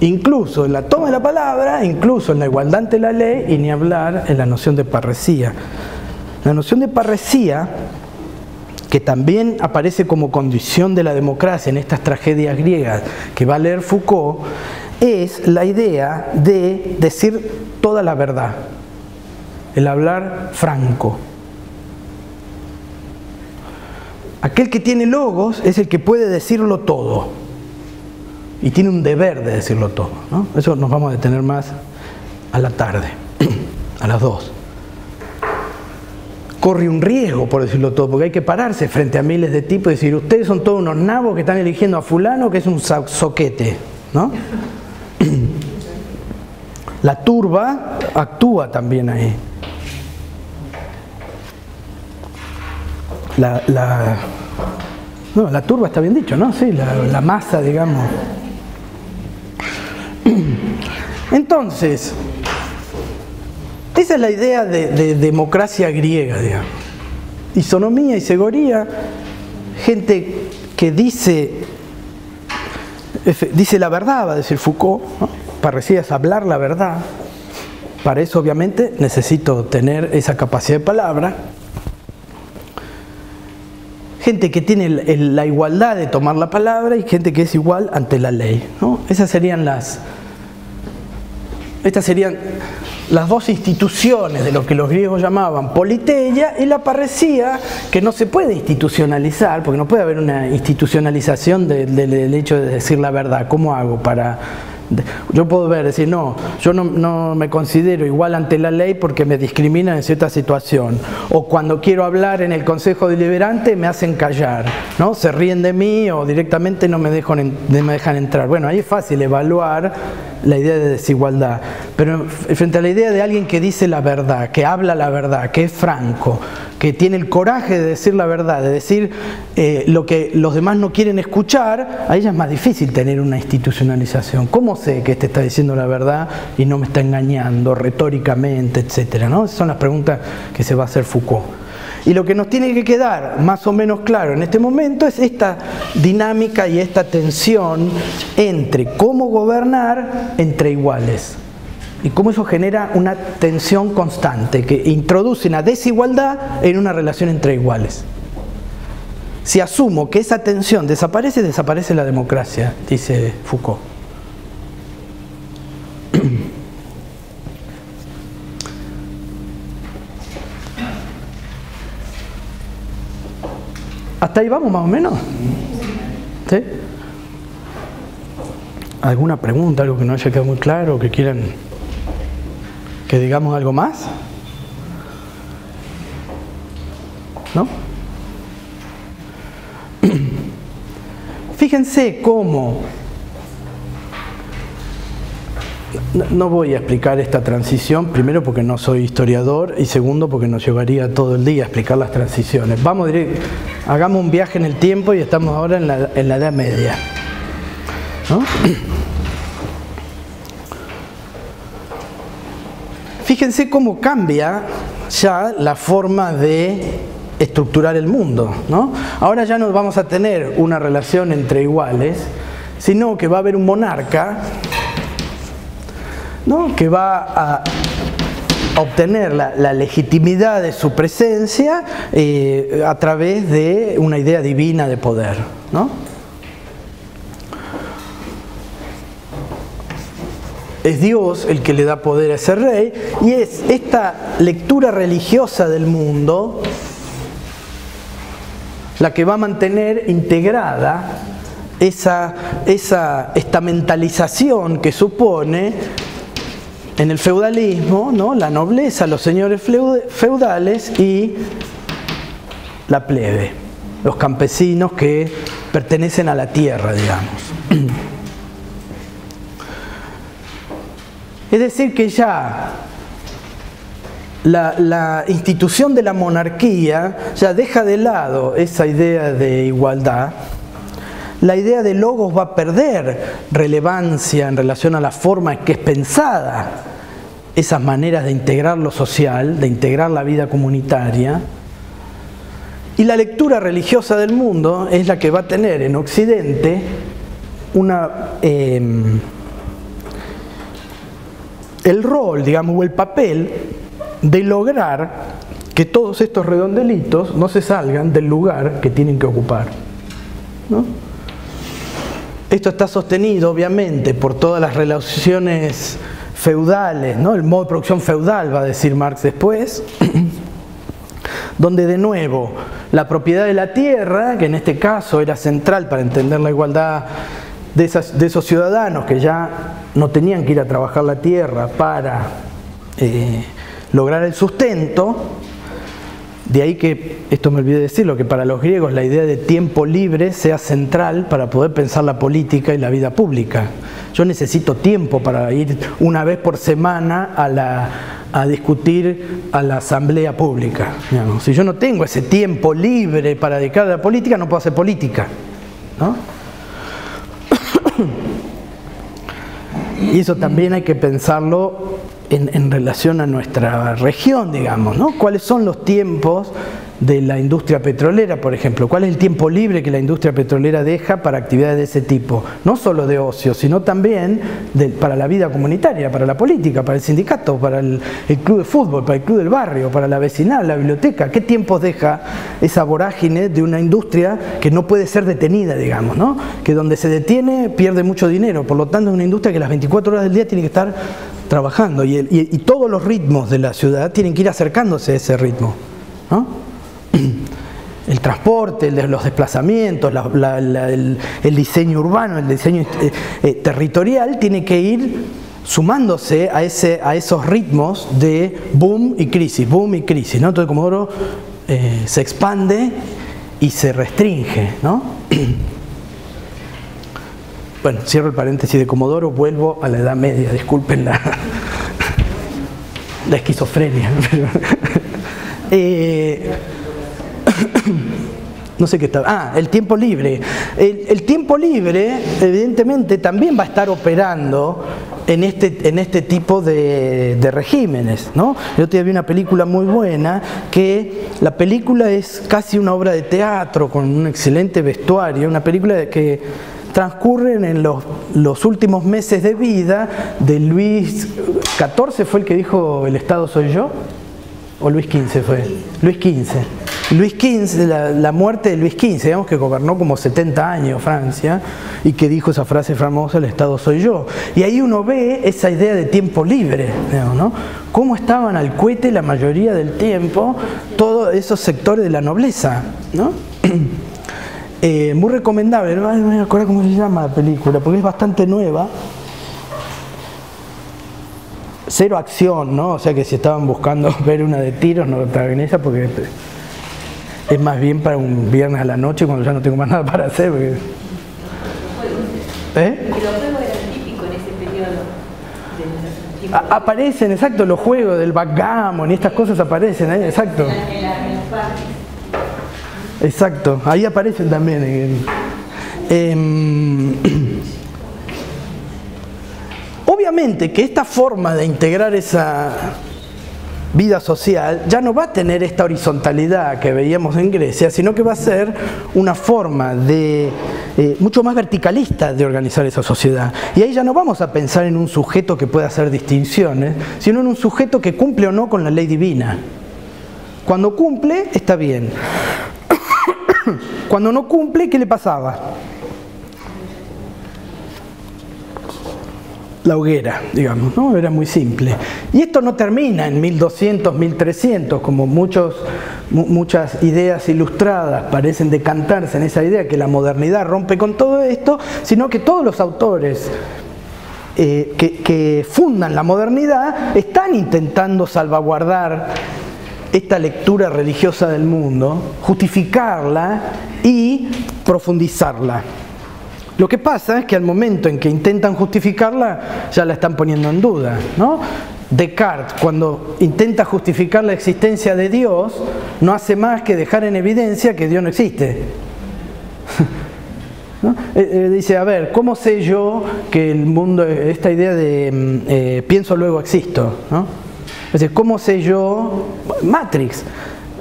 Incluso en la toma de la palabra, incluso en la igualdad ante la ley, y ni hablar en la noción de parresía. La noción de parresía, que también aparece como condición de la democracia en estas tragedias griegas que va a leer Foucault, es la idea de decir toda la verdad, el hablar franco. Aquel que tiene logos es el que puede decirlo todo. Y tiene un deber de decirlo todo, ¿no? Eso nos vamos a detener más a la tarde, a las 2. corre un riesgo, por decirlo todo, porque hay que pararse frente a miles de tipos y decir, ustedes son todos unos nabos que están eligiendo a fulano que es un soquete, ¿no? La turba actúa también ahí. No, la turba está bien dicho, ¿no? Sí, la masa, digamos. Entonces, esa es la idea de democracia griega, digamos. Isonomía y segoría, gente que dice la verdad, va a decir Foucault, ¿no? Pareciera hablar la verdad. Para eso, obviamente, necesito tener esa capacidad de palabra. Gente que tiene la igualdad de tomar la palabra y gente que es igual ante la ley, ¿no? Estas serían las dos instituciones de lo que los griegos llamaban politeia y la parresía, que no se puede institucionalizar, porque no puede haber una institucionalización del hecho de decir la verdad. ¿Cómo hago para...? Yo puedo decir, no, yo no me considero igual ante la ley porque me discriminan en cierta situación. O cuando quiero hablar en el Consejo Deliberante me hacen callar, ¿no? Se ríen de mí o directamente no me dejan entrar. Bueno, ahí es fácil evaluar la idea de desigualdad. Pero frente a la idea de alguien que dice la verdad, que habla la verdad, que es franco, que tiene el coraje de decir la verdad, de decir lo que los demás no quieren escuchar, ahí ya es más difícil tener una institucionalización. ¿Cómo sé que este está diciendo la verdad y no me está engañando retóricamente, etcétera, ¿no? Esas son las preguntas que se va a hacer Foucault. Y lo que nos tiene que quedar más o menos claro en este momento es esta dinámica y esta tensión entre cómo gobernar entre iguales. Y cómo eso genera una tensión constante que introduce una desigualdad en una relación entre iguales. Si asumo que esa tensión desaparece, desaparece la democracia, dice Foucault. ¿Hasta ahí vamos más o menos? ¿Sí? ¿Alguna pregunta, algo que no haya quedado muy claro, que quieran que digamos algo más? ¿No? Fíjense cómo, no voy a explicar esta transición, primero porque no soy historiador y segundo porque nos llevaría todo el día a explicar las transiciones. Hagamos un viaje en el tiempo y estamos ahora en la Edad Media, ¿no? Fíjense cómo cambia ya la forma de estructurar el mundo, ¿no? Ahora ya no vamos a tener una relación entre iguales, sino que va a haber un monarca, ¿no? Que va a obtener la legitimidad de su presencia a través de una idea divina de poder, ¿no? Es Dios el que le da poder a ese rey y es esta lectura religiosa del mundo la que va a mantener integrada esta estamentalización que supone en el feudalismo, ¿no? La nobleza, los señores feudales y la plebe, los campesinos que pertenecen a la tierra, digamos. Es decir, que ya la institución de la monarquía ya deja de lado esa idea de igualdad. La idea de logos va a perder relevancia en relación a la forma en que es pensada esas maneras de integrar lo social, de integrar la vida comunitaria. Y la lectura religiosa del mundo es la que va a tener en Occidente el rol, digamos, o el papel de lograr que todos estos redondelitos no se salgan del lugar que tienen que ocupar, ¿no? Esto está sostenido, obviamente, por todas las relaciones feudales, ¿no? El modo de producción feudal, va a decir Marx después, donde de nuevo la propiedad de la tierra, que en este caso era central para entender la igualdad de esos ciudadanos que ya no tenían que ir a trabajar la tierra para lograr el sustento, De ahí que, esto me olvidé decirlo, que para los griegos la idea de tiempo libre sea central para poder pensar la política y la vida pública. Yo necesito tiempo para ir una vez por semana a discutir a la asamblea pública. Digamos. Si yo no tengo ese tiempo libre para dedicar a la política, no puedo hacer política, ¿no? Y eso también hay que pensarlo en relación a nuestra región, digamos, ¿no? ¿Cuáles son los tiempos de la industria petrolera, por ejemplo? ¿Cuál es el tiempo libre que la industria petrolera deja para actividades de ese tipo? No solo de ocio, sino también para la vida comunitaria, para la política, para el sindicato, para el club de fútbol, para el club del barrio, para la vecinal, la biblioteca. ¿Qué tiempos deja esa vorágine de una industria que no puede ser detenida, digamos, ¿no? Que donde se detiene pierde mucho dinero, por lo tanto es una industria que las 24 horas del día tiene que estar trabajando y todos los ritmos de la ciudad tienen que ir acercándose a ese ritmo, ¿no? El transporte, los desplazamientos, el diseño urbano, el diseño territorial tiene que ir sumándose a esos ritmos de boom y crisis, ¿no? Entonces Comodoro se expande y se restringe, ¿no? Bueno, cierro el paréntesis de Comodoro, vuelvo a la Edad Media, disculpen la esquizofrenia. No sé qué está. Ah, el tiempo libre. El tiempo libre, evidentemente, también va a estar operando en este tipo de regímenes, ¿no? Yo te vi una película muy buena, que la película es casi una obra de teatro, con un excelente vestuario, una película que transcurren en los últimos meses de vida de Luis XIV, ¿fue el que dijo el Estado soy yo? ¿O Luis XV fue? Luis XV. Luis XV, la muerte de Luis XV, digamos que gobernó como 70 años Francia y que dijo esa frase famosa, el Estado soy yo. Y ahí uno ve esa idea de tiempo libre, digamos, ¿no? Cómo estaban al cohete la mayoría del tiempo todos esos sectores de la nobleza, ¿no? Muy recomendable, no me acuerdo cómo se llama la película, porque es bastante nueva. Cero acción, ¿no? O sea que si estaban buscando ver una de tiros, no traen esa porque es más bien para un viernes a la noche cuando ya no tengo más nada para hacer. Porque... ¿Eh? Los juegos eran típicos en ese periodo. Aparecen, exacto, los juegos del backgammon y estas cosas aparecen, ¿eh? Exacto. En los parques. Exacto, ahí aparecen también. Obviamente que esta forma de integrar esa vida social ya no va a tener esta horizontalidad que veíamos en Grecia, sino que va a ser una forma mucho más verticalista de organizar esa sociedad. Y ahí ya no vamos a pensar en un sujeto que pueda hacer distinciones, sino en un sujeto que cumple o no con la ley divina. Cuando cumple, está bien. Cuando no cumple, ¿qué le pasaba? La hoguera, digamos, ¿no? Era muy simple. Y esto no termina en 1200, 1300, como muchas ideas ilustradas parecen decantarse en esa idea que la modernidad rompe con todo esto, sino que todos los autores que fundan la modernidad están intentando salvaguardar esta lectura religiosa del mundo, justificarla y profundizarla. Lo que pasa es que al momento en que intentan justificarla, ya la están poniendo en duda, ¿no? Descartes, cuando intenta justificar la existencia de Dios, no hace más que dejar en evidencia que Dios no existe. ¿No? Dice, a ver, ¿cómo sé yo que el mundo, esta idea de pienso luego existo, ¿no? Es decir, ¿cómo sé yo? Matrix.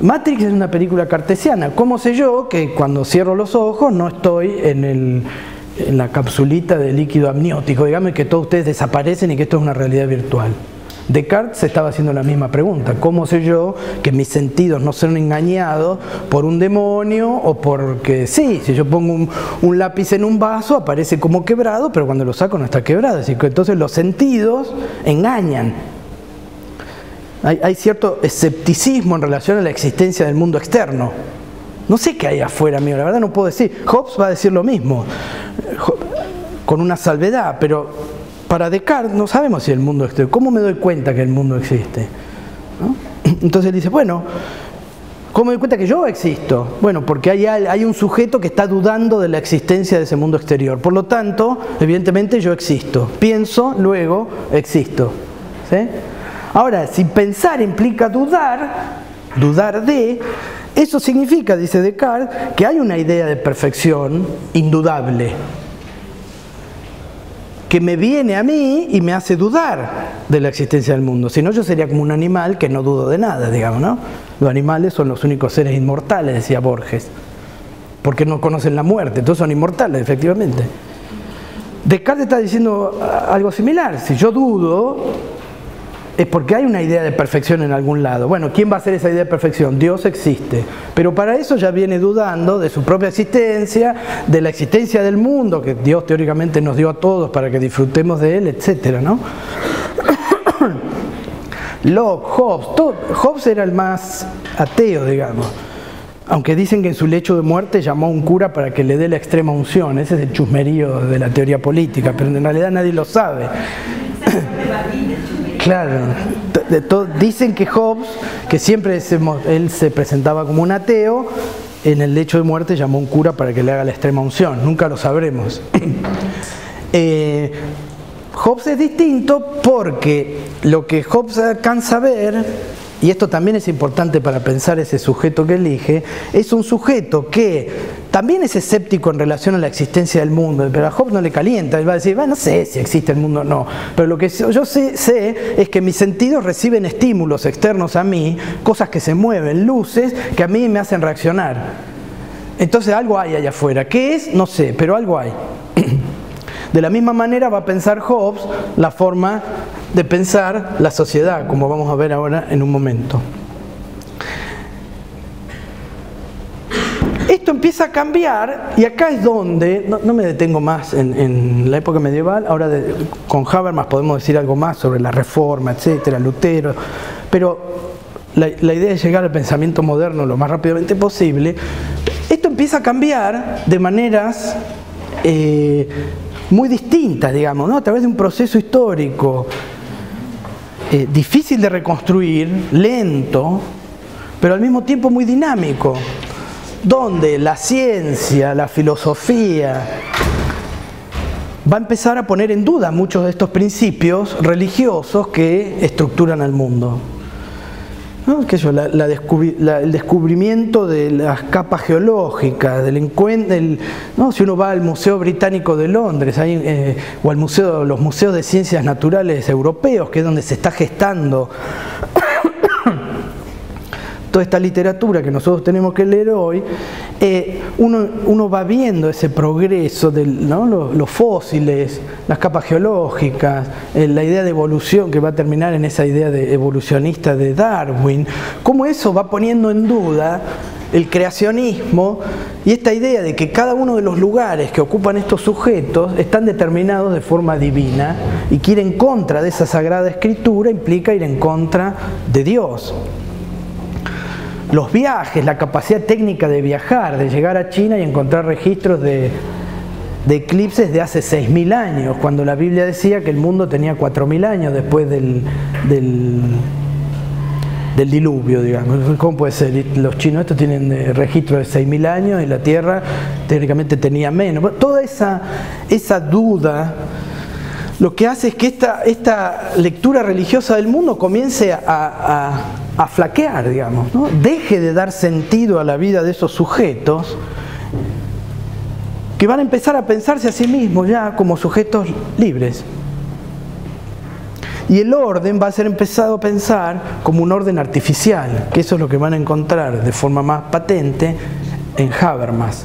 Matrix es una película cartesiana. ¿Cómo sé yo que cuando cierro los ojos no estoy en la capsulita de líquido amniótico? Dígame que todos ustedes desaparecen y que esto es una realidad virtual. Descartes se estaba haciendo la misma pregunta. ¿Cómo sé yo que mis sentidos no son engañados por un demonio o porque sí, si yo pongo un lápiz en un vaso aparece como quebrado, pero cuando lo saco no está quebrado? Es decir, que entonces los sentidos engañan. Hay cierto escepticismo en relación a la existencia del mundo externo. No sé qué hay afuera mío, la verdad no puedo decir. Hobbes va a decir lo mismo, con una salvedad, pero para Descartes no sabemos si el mundo existe. ¿Cómo me doy cuenta que el mundo existe? ¿No? Entonces él dice, bueno, ¿Cómo me doy cuenta que yo existo? Bueno, porque hay un sujeto que está dudando de la existencia de ese mundo exterior. Por lo tanto, evidentemente yo existo. Pienso, luego existo. ¿Sí? Ahora, si pensar implica dudar de, eso significa, dice Descartes, que hay una idea de perfección indudable, que me viene a mí y me hace dudar de la existencia del mundo. Si no, yo sería como un animal que no dudo de nada, digamos, ¿no? Los animales son los únicos seres inmortales, decía Borges, porque no conocen la muerte, entonces son inmortales, efectivamente. Descartes está diciendo algo similar. Si yo dudo, es porque hay una idea de perfección en algún lado. Bueno, ¿quién va a hacer esa idea de perfección? Dios existe. Pero para eso ya viene dudando de su propia existencia, de la existencia del mundo, que Dios teóricamente nos dio a todos para que disfrutemos de él, etc., ¿no? Locke, Hobbes era el más ateo, digamos. Aunque dicen que en su lecho de muerte llamó a un cura para que le dé la extrema unción. Ese es el chusmerío de la teoría política, pero en realidad nadie lo sabe. Claro, dicen que Hobbes, que siempre él se presentaba como un ateo, en el lecho de muerte llamó a un cura para que le haga la extrema unción. Nunca lo sabremos. Hobbes es distinto porque lo que Hobbes alcanza a ver, y esto también es importante para pensar ese sujeto que elige, es un sujeto que también es escéptico en relación a la existencia del mundo, pero a Hobbes no le calienta, él va a decir, no sé si existe el mundo o no, pero lo que yo sé es que mis sentidos reciben estímulos externos a mí, cosas que se mueven, luces, que a mí me hacen reaccionar. Entonces algo hay allá afuera. ¿Qué es? No sé, pero algo hay. De la misma manera va a pensar Hobbes la forma de pensar la sociedad, como vamos a ver ahora en un momento. Esto empieza a cambiar y acá es donde, no me detengo más en la época medieval, ahora con Habermas podemos decir algo más sobre la Reforma, etcétera, Lutero, pero la idea es llegar al pensamiento moderno lo más rápidamente posible. Esto empieza a cambiar de maneras muy distintas, digamos, ¿no? A través de un proceso histórico difícil de reconstruir, lento, pero al mismo tiempo muy dinámico, donde la ciencia, la filosofía va a empezar a poner en duda muchos de estos principios religiosos que estructuran al mundo. ¿No? El descubrimiento de las capas geológicas, ¿no? Si uno va al Museo Británico de Londres o los museos de ciencias naturales europeos, que es donde se está gestando toda esta literatura que nosotros tenemos que leer hoy, uno va viendo ese progreso de, ¿no? los fósiles, las capas geológicas, la idea de evolución que va a terminar en esa idea de evolucionista de Darwin, cómo eso va poniendo en duda el creacionismo y esta idea de que cada uno de los lugares que ocupan estos sujetos están determinados de forma divina y que ir en contra de esa sagrada escritura implica ir en contra de Dios. Los viajes, la capacidad técnica de viajar, de llegar a China y encontrar registros de eclipses de hace 6.000 años, cuando la Biblia decía que el mundo tenía 4.000 años después del diluvio, digamos. ¿Cómo puede ser? Los chinos estos tienen registros de 6.000 años y la Tierra teóricamente tenía menos. Toda esa duda lo que hace es que esta lectura religiosa del mundo comience a flaquear, digamos, ¿no? Deje de dar sentido a la vida de esos sujetos que van a empezar a pensarse a sí mismos ya como sujetos libres. Y el orden va a ser empezado a pensar como un orden artificial, que eso es lo que van a encontrar de forma más patente en Habermas.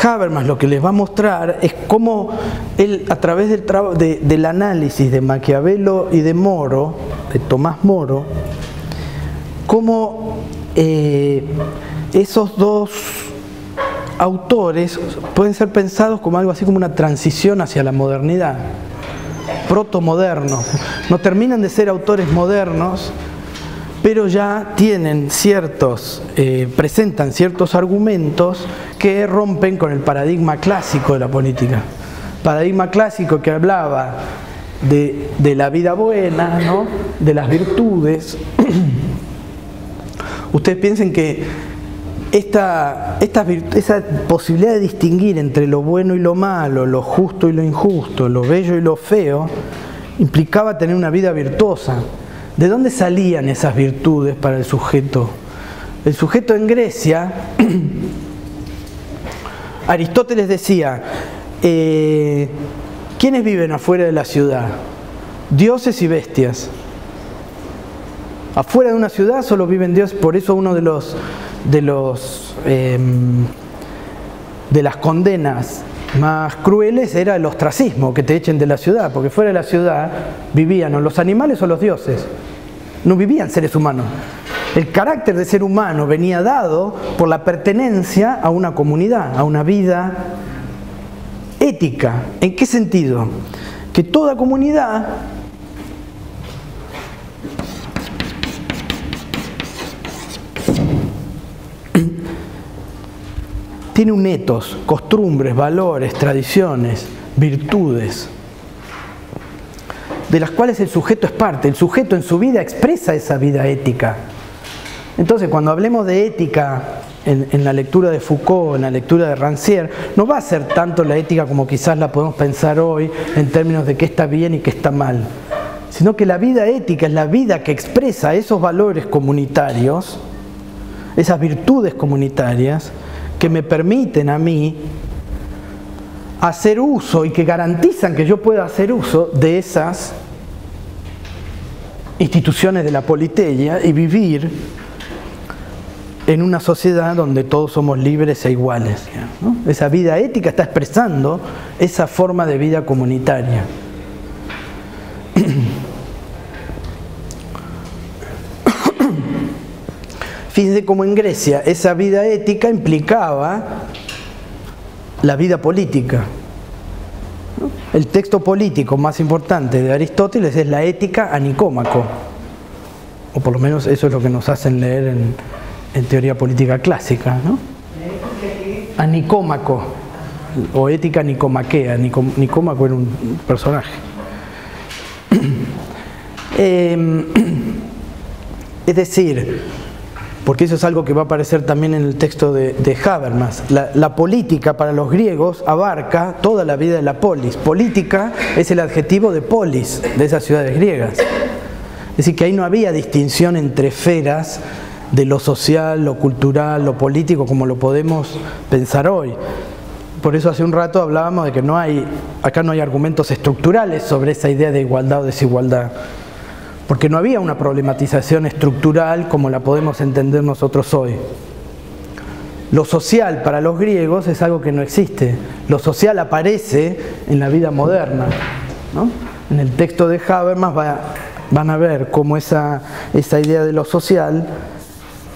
Habermas lo que les va a mostrar es cómo él, a través del análisis de Maquiavelo y de Moro, de Tomás Moro, cómo esos dos autores pueden ser pensados como algo así como una transición hacia la modernidad, protomodernos. No terminan de ser autores modernos, pero ya tienen presentan ciertos argumentos que rompen con el paradigma clásico de la política. Paradigma clásico que hablaba de la vida buena, ¿no? De las virtudes. Ustedes piensen que esa posibilidad de distinguir entre lo bueno y lo malo, lo justo y lo injusto, lo bello y lo feo, implicaba tener una vida virtuosa. ¿De dónde salían esas virtudes para el sujeto? El sujeto en Grecia, Aristóteles decía, ¿quiénes viven afuera de la ciudad? Dioses y bestias. Afuera de una ciudad solo viven dioses, por eso uno de las condenas más crueles era el ostracismo, que te echen de la ciudad, porque fuera de la ciudad vivían o los animales o los dioses, no vivían seres humanos. El carácter de ser humano venía dado por la pertenencia a una comunidad, a una vida ética. ¿En qué sentido? Que toda comunidad tiene un ethos, costumbres, valores, tradiciones, virtudes, de las cuales el sujeto es parte. El sujeto en su vida expresa esa vida ética. Entonces, cuando hablemos de ética en la lectura de Foucault, en la lectura de Rancière, no va a ser tanto la ética como quizás la podemos pensar hoy en términos de qué está bien y qué está mal, sino que la vida ética es la vida que expresa esos valores comunitarios, esas virtudes comunitarias, que me permiten a mí hacer uso y que garantizan que yo pueda hacer uso de esas instituciones de la politeia y vivir en una sociedad donde todos somos libres e iguales, ¿no? Esa vida ética está expresando esa forma de vida comunitaria. Fíjense cómo en Grecia esa vida ética implicaba la vida política. El texto político más importante de Aristóteles es la Ética a Nicómaco, o por lo menos eso es lo que nos hacen leer en teoría política clásica, ¿no? A Nicómaco, o Ética Nicomaquea. Nicómaco era un personaje. Es decir, porque eso es algo que va a aparecer también en el texto de Habermas. La política para los griegos abarca toda la vida de la polis. Política es el adjetivo de polis, de esas ciudades griegas. Es decir, que ahí no había distinción entre esferas de lo social, lo cultural, lo político, como lo podemos pensar hoy. Por eso hace un rato hablábamos de que acá no hay argumentos estructurales sobre esa idea de igualdad o desigualdad, porque no había una problematización estructural como la podemos entender nosotros hoy. Lo social para los griegos es algo que no existe. Lo social aparece en la vida moderna, ¿no? En el texto de Habermas van a ver cómo esa idea de lo social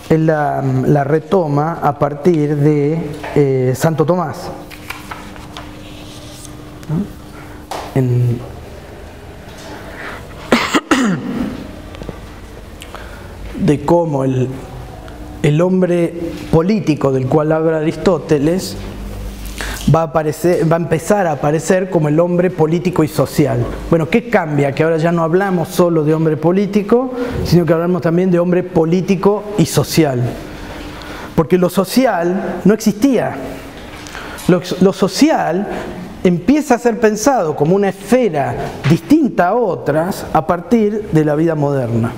él la retoma a partir de Santo Tomás, ¿no? De cómo el hombre político del cual habla Aristóteles va a empezar a aparecer como el hombre político y social. Bueno, ¿qué cambia? Que ahora ya no hablamos solo de hombre político, sino que hablamos también de hombre político y social. Porque lo social no existía. Lo social empieza a ser pensado como una esfera distinta a otras a partir de la vida moderna.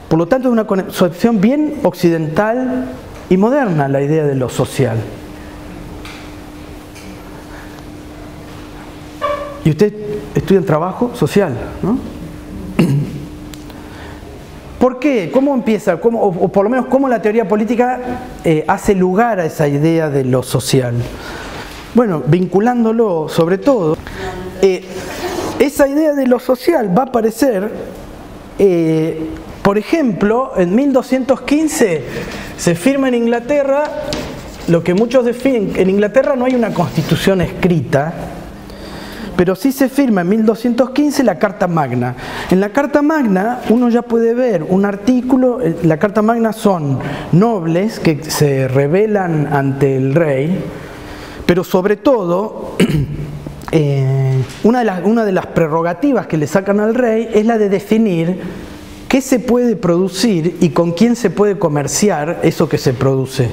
Por lo tanto, es una concepción bien occidental y moderna la idea de lo social. Y usted estudia el trabajo social, ¿no? ¿Por qué? ¿Cómo empieza? O por lo menos, ¿cómo la teoría política hace lugar a esa idea de lo social? Bueno, vinculándolo sobre todo, esa idea de lo social va a aparecer, por ejemplo, en 1215 se firma en Inglaterra lo que muchos definen. En Inglaterra no hay una constitución escrita, pero sí se firma en 1215 la Carta Magna. En la Carta Magna uno ya puede ver un artículo. La Carta Magna son nobles que se rebelan ante el rey, pero sobre todo una de las prerrogativas que le sacan al rey es la de definir qué se puede producir y con quién se puede comerciar eso que se produce.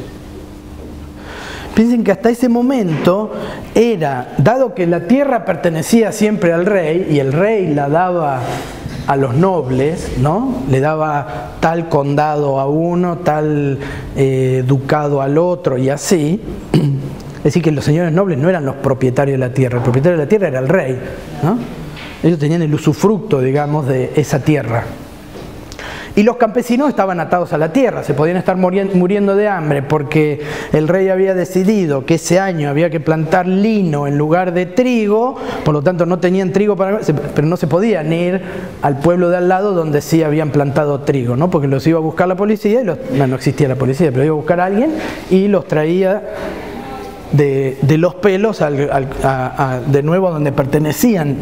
Piensen que hasta ese momento era, dado que la tierra pertenecía siempre al rey y el rey la daba a los nobles, ¿no? Le daba tal condado a uno, tal ducado al otro y así. Es decir, que los señores nobles no eran los propietarios de la tierra, el propietario de la tierra era el rey, ¿no? Ellos tenían el usufructo, digamos, de esa tierra. Y los campesinos estaban atados a la tierra, se podían estar muriendo de hambre porque el rey había decidido que ese año había que plantar lino en lugar de trigo, por lo tanto no tenían trigo pero no se podían ir al pueblo de al lado donde sí habían plantado trigo, ¿no? Porque los iba a buscar la policía, no existía la policía, pero iba a buscar a alguien y los traía de los pelos de nuevo a donde pertenecían